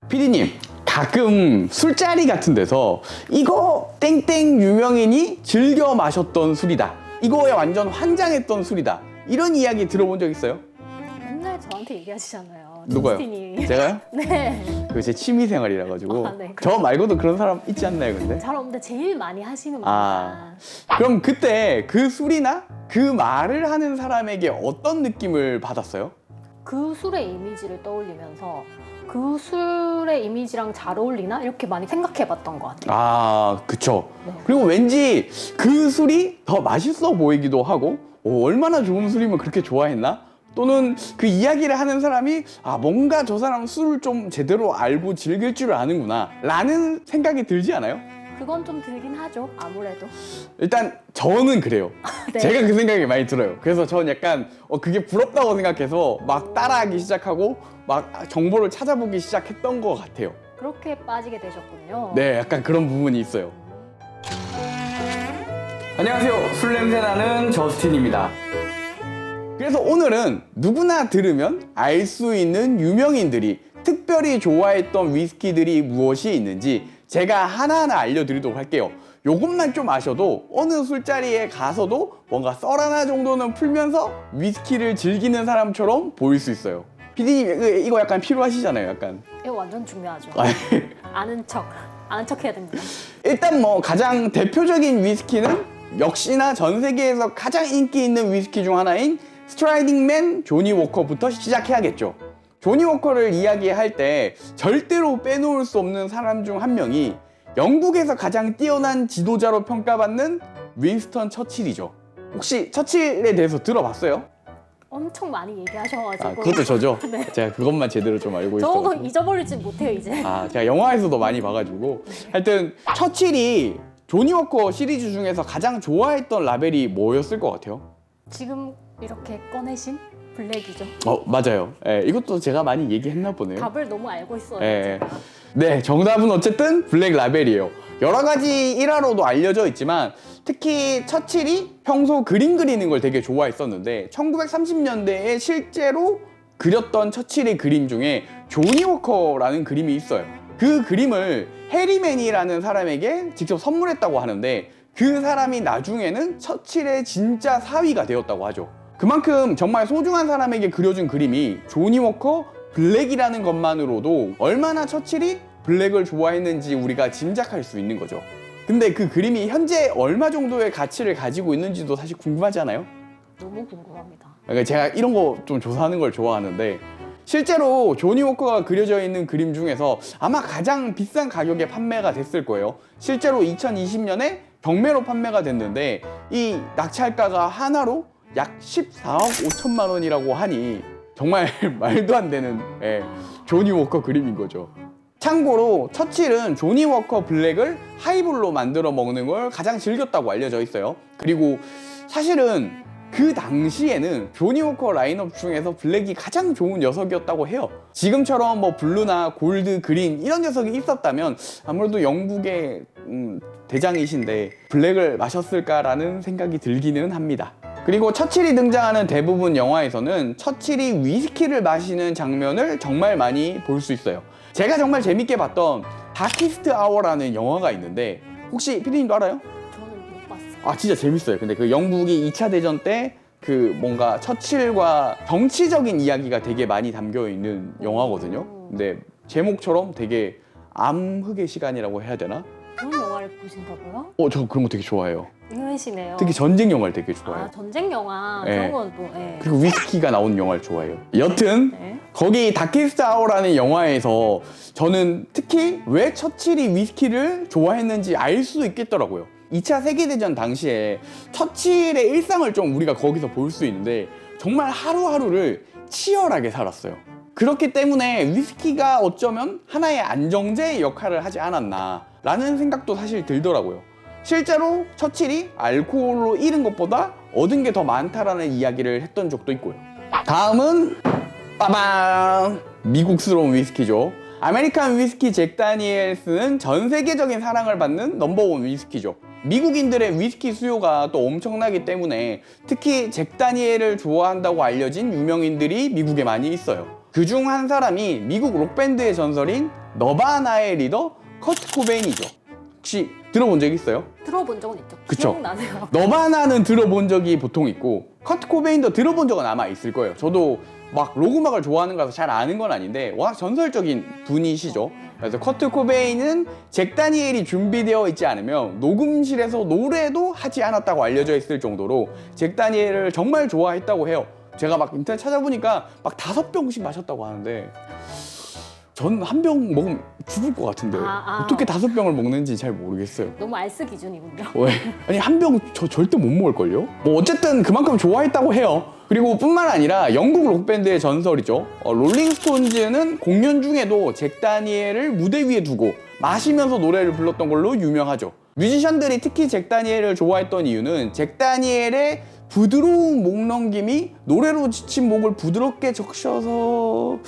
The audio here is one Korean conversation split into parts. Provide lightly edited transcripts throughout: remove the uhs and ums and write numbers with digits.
피디님, 가끔 술자리 같은 데서 이거 땡땡 유명인이 즐겨 마셨던 술이다, 이거에 완전 환장했던 술이다, 이런 이야기 들어본 적 있어요? 맨날 저한테 얘기하시잖아요. 누가요? 저스틴이. 제가요? 네. 그게 제 취미생활이라 가지고. 네, 저 말고도 그런 사람 있지 않나요, 근데? 잘 없는데 제일 많이 하시는 아, 분이다. 그럼 그때 그 술이나 그 말을 하는 사람에게 어떤 느낌을 받았어요? 그 술의 이미지를 떠올리면서 그 술의 이미지랑 잘 어울리나? 이렇게 많이 생각해봤던 것 같아요. 아, 그쵸. 네. 그리고 왠지 그 술이 더 맛있어 보이기도 하고, 얼마나 좋은 술이면 그렇게 좋아했나? 또는 그 이야기를 하는 사람이 뭔가 저 사람 술을 좀 제대로 알고 즐길 줄 아는구나 라는 생각이 들지 않아요? 그건 좀 들긴 하죠. 아무래도. 일단 저는 그래요. 네. 제가 그 생각이 많이 들어요. 그래서 저는 약간 그게 부럽다고 생각해서 막 따라하기 시작하고 막 정보를 찾아보기 시작했던 것 같아요. 그렇게 빠지게 되셨군요. 네, 약간 그런 부분이 있어요. 안녕하세요. 술 냄새 나는 저스틴입니다. 그래서 오늘은 누구나 들으면 알 수 있는 유명인들이 특별히 좋아했던 위스키들이 무엇이 있는지 제가 하나하나 알려드리도록 할게요. 요것만 좀 아셔도 어느 술자리에 가서도 뭔가 썰 하나 정도는 풀면서 위스키를 즐기는 사람처럼 보일 수 있어요. 피디님 이거 약간 필요하시잖아요, 약간. 이거 완전 중요하죠. 아는 척 해야 됩니다. 일단 가장 대표적인 위스키는 역시나 전 세계에서 가장 인기 있는 위스키 중 하나인 스트라이딩맨 조니 워커부터 시작해야겠죠. 조니 워커를 이야기할 때 절대로 빼놓을 수 없는 사람 중 한 명이 영국에서 가장 뛰어난 지도자로 평가받는 윈스턴 처칠이죠. 혹시 처칠에 대해서 들어봤어요? 엄청 많이 얘기하셔가지고. 그것도 저죠. 네. 제가 그것만 제대로 좀 알고 저거 있어요. 잊어버리지 못해요 이제. 제가 영화에서도 많이 봐가지고. 하여튼 처칠이 조니 워커 시리즈 중에서 가장 좋아했던 라벨이 뭐였을 것 같아요? 지금 이렇게 꺼내신 블랙이죠. 맞아요. 이것도 제가 많이 얘기했나 보네요. 답을 너무 알고 있어요. 예. 제가. 네, 정답은 어쨌든 블랙 라벨이에요. 여러 가지 일화로도 알려져 있지만 특히 처칠이 평소 그림 그리는 걸 되게 좋아했었는데 1930년대에 실제로 그렸던 처칠의 그림 중에 조니 워커라는 그림이 있어요. 그 그림을 해리맨이라는 사람에게 직접 선물했다고 하는데 그 사람이 나중에는 처칠의 진짜 사위가 되었다고 하죠. 그만큼 정말 소중한 사람에게 그려준 그림이 조니 워커 블랙이라는 것만으로도 얼마나 처칠이 블랙을 좋아했는지 우리가 짐작할 수 있는 거죠. 근데 그 그림이 현재 얼마 정도의 가치를 가지고 있는지도 사실 궁금하지 않아요? 너무 궁금합니다. 그러니까 제가 이런 거 좀 조사하는 걸 좋아하는데 실제로 조니 워커가 그려져 있는 그림 중에서 아마 가장 비싼 가격에 판매가 됐을 거예요. 실제로 2020년에 경매로 판매가 됐는데 이 낙찰가가 하나로 약 14억 5천만 원이라고 하니 정말 말도 안 되는 조니 워커 그림인 거죠. 참고로 처칠은 조니 워커 블랙을 하이볼로 만들어 먹는 걸 가장 즐겼다고 알려져 있어요. 그리고 사실은 그 당시에는 조니 워커 라인업 중에서 블랙이 가장 좋은 녀석이었다고 해요. 지금처럼 블루나 골드, 그린 이런 녀석이 있었다면 아무래도 영국의 대장이신데 블랙을 마셨을까라는 생각이 들기는 합니다. 그리고 처칠이 등장하는 대부분 영화에서는 처칠이 위스키를 마시는 장면을 정말 많이 볼 수 있어요. 제가 정말 재밌게 봤던 다키스트 아워라는 영화가 있는데 혹시 피디님도 알아요? 저는 못 봤어요. 진짜 재밌어요. 근데 그 영국이 2차 대전 때 그 뭔가 처칠과 정치적인 이야기가 되게 많이 담겨 있는 영화거든요. 근데 제목처럼 되게 암흑의 시간이라고 해야 되나? 그런 영화를 보신다고요? 저 그런 거 되게 좋아해요. 의외시네요. 특히 전쟁 영화를 되게 좋아해요. 전쟁 영화 네. 그런 건 또. 그리고 위스키가 나온 영화를 좋아해요. 여튼 네. 거기 다키스트 아워라는 영화에서 저는 특히 왜 처칠이 위스키를 좋아했는지 알 수 있겠더라고요. 2차 세계대전 당시에 처칠의 일상을 좀 우리가 거기서 볼 수 있는데 정말 하루하루를 치열하게 살았어요. 그렇기 때문에 위스키가 어쩌면 하나의 안정제의 역할을 하지 않았나 라는 생각도 사실 들더라고요. 실제로 처칠이 알코올로 잃은 것보다 얻은 게 더 많다라는 이야기를 했던 적도 있고요. 다음은 빠밤! 미국스러운 위스키죠. 아메리칸 위스키 잭 다니엘스는 전 세계적인 사랑을 받는 넘버원 위스키죠. 미국인들의 위스키 수요가 또 엄청나기 때문에 특히 잭 다니엘을 좋아한다고 알려진 유명인들이 미국에 많이 있어요. 그중 한 사람이 미국 록밴드의 전설인 너바나의 리더 커트 코베인이죠. 혹시 들어본 적 있어요? 들어본 적은 있죠. 그쵸. 기억나네요. 너바나는 들어본 적이 보통 있고 커트 코베인도 들어본 적은 아마 있을 거예요. 저도 막 록 음악을 좋아하는 거라서 잘 아는 건 아닌데 워낙 전설적인 분이시죠. 그래서 커트 코베인은 잭 다니엘이 준비되어 있지 않으면 녹음실에서 노래도 하지 않았다고 알려져 있을 정도로 잭 다니엘을 정말 좋아했다고 해요. 제가 막 인터넷 찾아보니까 막 5병씩 마셨다고 하는데 전 한 병 먹으면 죽을 것 같은데 어떻게 5병을 먹는지 잘 모르겠어요. 너무 알스 기준이군요. 왜? 아니 한 병 저 절대 못 먹을걸요? 뭐 어쨌든 그만큼 좋아했다고 해요. 그리고 뿐만 아니라 영국 록밴드의 전설이죠. 롤링스톤즈는 공연 중에도 잭 다니엘을 무대 위에 두고 마시면서 노래를 불렀던 걸로 유명하죠. 뮤지션들이 특히 잭 다니엘을 좋아했던 이유는 잭 다니엘의 부드러운 목 넘김이 노래로 지친 목을 부드럽게 적셔서는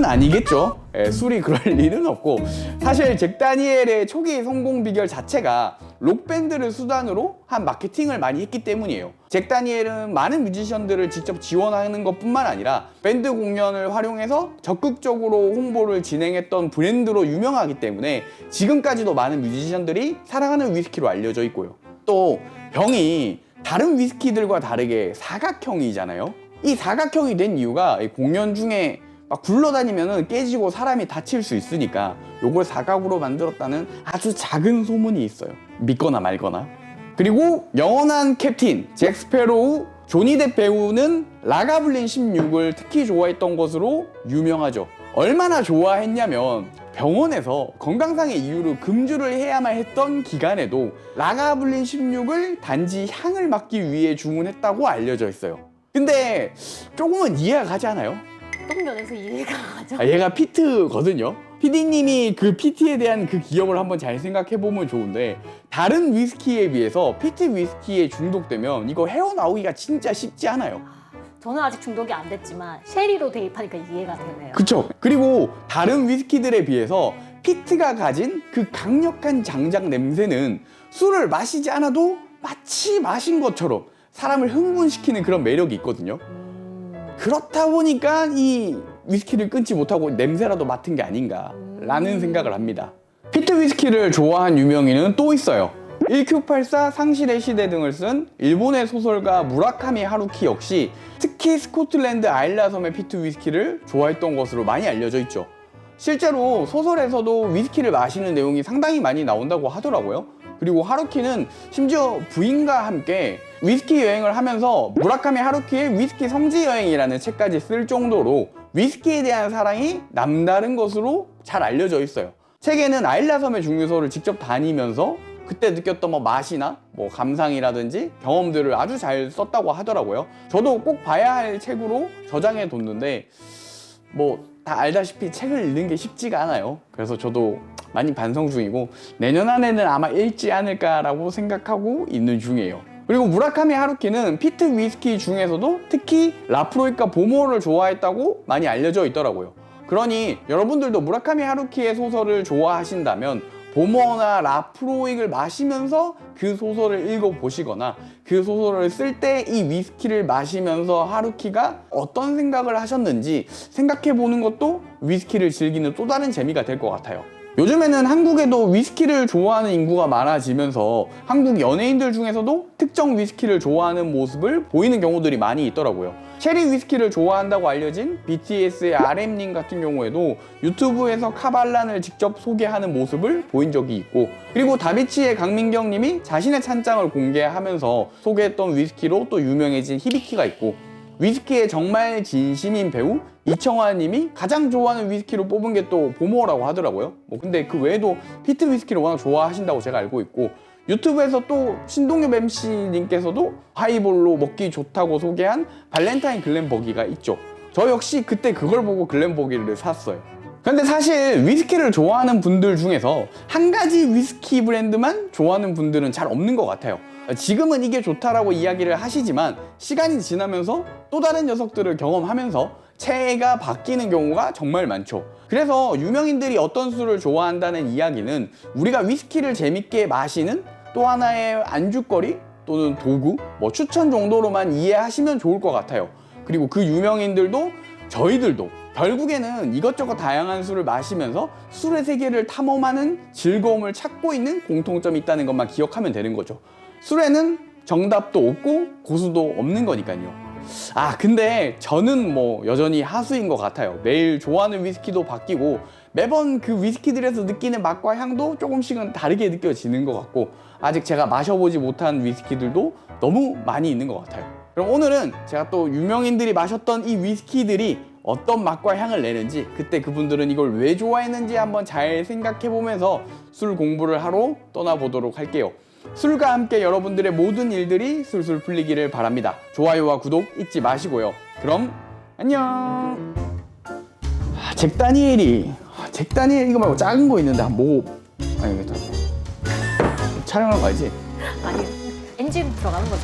아니겠죠. 술이 그럴 일은 없고 사실 잭 다니엘의 초기 성공 비결 자체가 록밴드를 수단으로 한 마케팅을 많이 했기 때문이에요. 잭 다니엘은 많은 뮤지션들을 직접 지원하는 것뿐만 아니라 밴드 공연을 활용해서 적극적으로 홍보를 진행했던 브랜드로 유명하기 때문에 지금까지도 많은 뮤지션들이 사랑하는 위스키로 알려져 있고요. 또 병이 다른 위스키들과 다르게 사각형이잖아요. 이 사각형이 된 이유가 공연 중에 막 굴러다니면 깨지고 사람이 다칠 수 있으니까 요걸 사각으로 만들었다는 아주 작은 소문이 있어요. 믿거나 말거나. 그리고 영원한 캡틴 잭 스페로우 조니 뎁 배우는 라가블린 16을 특히 좋아했던 것으로 유명하죠. 얼마나 좋아했냐면 병원에서 건강상의 이유로 금주를 해야만 했던 기간에도 라가블린 16을 단지 향을 맡기 위해 주문했다고 알려져 있어요. 근데 조금은 이해가 가지 않아요? 어떤 면에서 이해가 가죠? 얘가 피트거든요. PD님이 그 피트에 대한 그 기억을 한번 잘 생각해보면 좋은데 다른 위스키에 비해서 피트 위스키에 중독되면 이거 헤어나오기가 진짜 쉽지 않아요. 저는 아직 중독이 안 됐지만 쉐리로 대입하니까 이해가 되네요. 그쵸? 그리고 다른 위스키들에 비해서 피트가 가진 그 강력한 장작 냄새는 술을 마시지 않아도 마치 마신 것처럼 사람을 흥분시키는 그런 매력이 있거든요. 그렇다 보니까 이 위스키를 끊지 못하고 냄새라도 맡은 게 아닌가라는 생각을 합니다. 피트 위스키를 좋아한 유명인은 또 있어요. 1984 상실의 시대 등을 쓴 일본의 소설가 무라카미 하루키 역시 특히 스코틀랜드 아일라 섬의 피트 위스키를 좋아했던 것으로 많이 알려져 있죠. 실제로 소설에서도 위스키를 마시는 내용이 상당히 많이 나온다고 하더라고요. 그리고 하루키는 심지어 부인과 함께 위스키 여행을 하면서 무라카미 하루키의 위스키 성지 여행이라는 책까지 쓸 정도로 위스키에 대한 사랑이 남다른 것으로 잘 알려져 있어요. 책에는 아일라 섬의 중류소를 직접 다니면서 그때 느꼈던 뭐 맛이나 뭐 감상이라든지 경험들을 아주 잘 썼다고 하더라고요. 저도 꼭 봐야 할 책으로 저장해 뒀는데 뭐 다 알다시피 책을 읽는 게 쉽지가 않아요. 그래서 저도 많이 반성 중이고 내년 안에는 아마 읽지 않을까라고 생각하고 있는 중이에요. 그리고 무라카미 하루키는 피트 위스키 중에서도 특히 라프로이카 보모를 좋아했다고 많이 알려져 있더라고요. 그러니 여러분들도 무라카미 하루키의 소설을 좋아하신다면 보머나 라프로익을 마시면서 그 소설을 읽어보시거나 그 소설을 쓸 때 이 위스키를 마시면서 하루키가 어떤 생각을 하셨는지 생각해보는 것도 위스키를 즐기는 또 다른 재미가 될 것 같아요. 요즘에는 한국에도 위스키를 좋아하는 인구가 많아지면서 한국 연예인들 중에서도 특정 위스키를 좋아하는 모습을 보이는 경우들이 많이 있더라고요. 체리 위스키를 좋아한다고 알려진 BTS의 RM님 같은 경우에도 유튜브에서 카발란을 직접 소개하는 모습을 보인 적이 있고, 그리고 다비치의 강민경 님이 자신의 찬장을 공개하면서 소개했던 위스키로 또 유명해진 히비키가 있고, 위스키에 정말 진심인 배우 이청환 님이 가장 좋아하는 위스키로 뽑은 게 또 보모라고 하더라고요. 근데 그 외에도 피트 위스키를 워낙 좋아하신다고 제가 알고 있고, 유튜브에서 또 신동엽 MC 님께서도 하이볼로 먹기 좋다고 소개한 발렌타인 글렌버기가 있죠. 저 역시 그때 그걸 보고 글렌버기를 샀어요. 근데 사실 위스키를 좋아하는 분들 중에서 한 가지 위스키 브랜드만 좋아하는 분들은 잘 없는 것 같아요. 지금은 이게 좋다라고 이야기를 하시지만 시간이 지나면서 또 다른 녀석들을 경험하면서 체가 바뀌는 경우가 정말 많죠. 그래서 유명인들이 어떤 술을 좋아한다는 이야기는 우리가 위스키를 재밌게 마시는 또 하나의 안주거리 또는 도구, 추천 정도로만 이해하시면 좋을 것 같아요. 그리고 그 유명인들도 저희들도 결국에는 이것저것 다양한 술을 마시면서 술의 세계를 탐험하는 즐거움을 찾고 있는 공통점이 있다는 것만 기억하면 되는 거죠. 술에는 정답도 없고 고수도 없는 거니까요. 아, 근데 저는 뭐 여전히 하수인 것 같아요. 매일 좋아하는 위스키도 바뀌고 매번 그 위스키들에서 느끼는 맛과 향도 조금씩은 다르게 느껴지는 것 같고, 아직 제가 마셔보지 못한 위스키들도 너무 많이 있는 것 같아요. 그럼 오늘은 제가 또 유명인들이 마셨던 이 위스키들이 어떤 맛과 향을 내는지, 그때 그분들은 이걸 왜 좋아했는지 한번 잘 생각해보면서 술 공부를 하러 떠나보도록 할게요. 술과 함께 여러분들의 모든 일들이 술술 풀리기를 바랍니다. 좋아요와 구독 잊지 마시고요. 그럼 안녕. 잭 다니엘이 이거 말고 작은 거 있는데 한번 먹어. 아니, 촬영하러 가야지. 아니 엔진 들어가는 거죠.